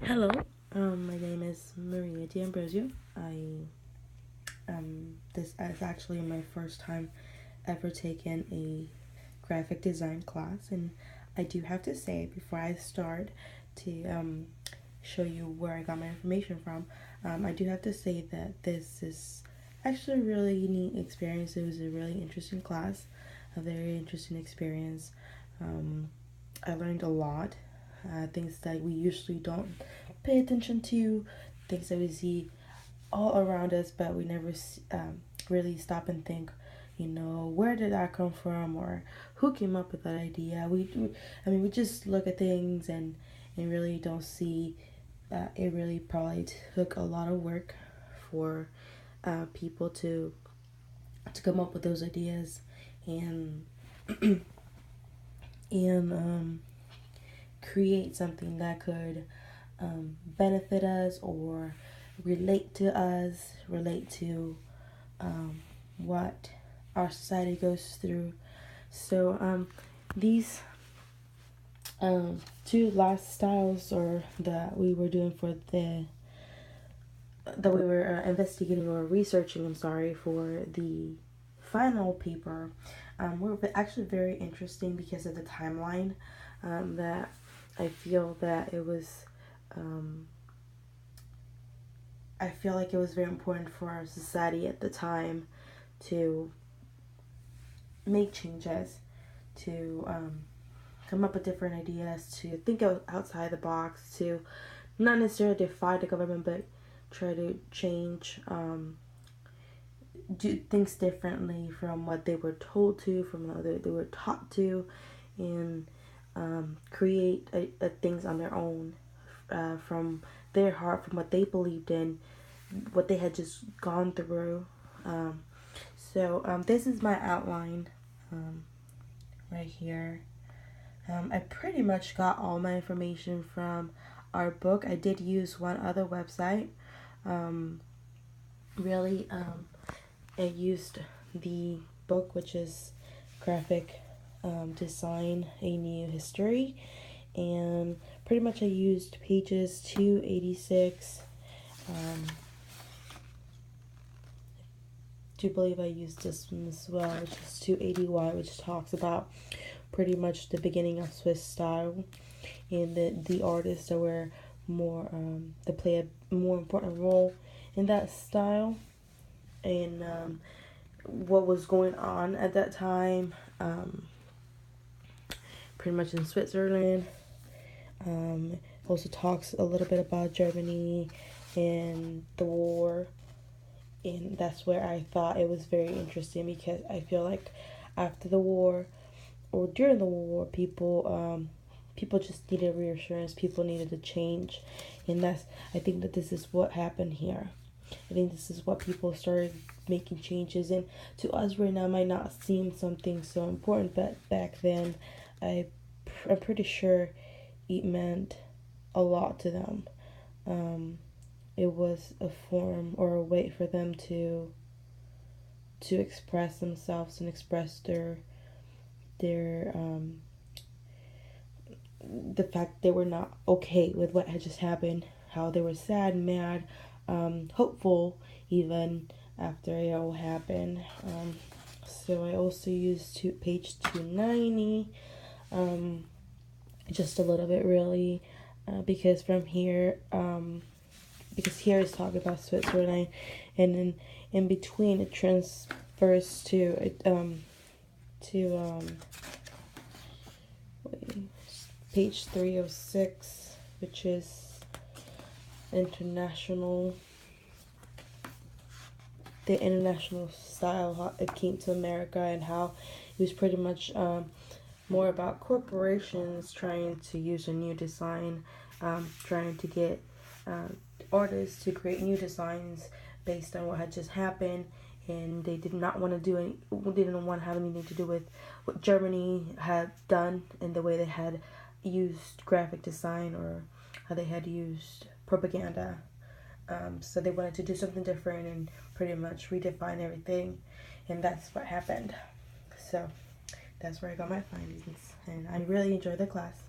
Hello, my name is Maria D'Ambrosio. This is actually my first time ever taking a graphic design class, and I do have to say before I start to show you where I got my information from, I do have to say that this is actually a really neat experience. It was a really interesting class, a very interesting experience. I learned a lot, things that we usually don't pay attention to, things that we see all around us, but we never really stop and think, where did that come from, or who came up with that idea. We just look at things and really don't see that it really probably took a lot of work for people to come up with those ideas and and create something that could benefit us or relate to us, relate to what our society goes through. So these two last styles, or that we were doing for that we were investigating or researching, I'm sorry, for the final paper, were actually very interesting because of the timeline. That I feel that it was, I feel like it was very important for our society at the time to make changes, to come up with different ideas, to think outside the box, to not necessarily defy the government, but try to change, do things differently from what they were told to, from what they were taught to, and create things on their own, from their heart, from what they believed in, what they had just gone through. So this is my outline right here. I pretty much got all my information from our book. I did use one other website. Really, I used the book, which is Graphic Design, A New History, and pretty much I used pages 286. I do believe I used this one as well, which is 280Y, which talks about pretty much the beginning of Swiss style and the artists that were more that play a more important role in that style, and what was going on at that time, pretty much in Switzerland. Also talks a little bit about Germany and the war, and that's where I thought it was very interesting, because I feel like after the war or during the war, people just needed reassurance. People needed to change, and I think that this is what happened here. I think this is what people started making changes, and to us right now might not seem something so important, but back then, I'm pretty sure it meant a lot to them. It was a form or a way for them to express themselves and express their the fact they were not okay with what had just happened, how they were sad, mad, hopeful even after it all happened. So I also used page 290, just a little bit really, because from here, because here is talking about Switzerland, and then in between it transfers to page 306, which is international the international style, how it came to America, and how it was pretty much more about corporations trying to use a new design, trying to get artists to create new designs based on what had just happened, and they did not want to didn't want to have anything to do with what Germany had done and the way they had used graphic design, or how they had used propaganda. So they wanted to do something different and pretty much redefine everything, and that's what happened. So that's where I got my findings, and I really enjoyed the class.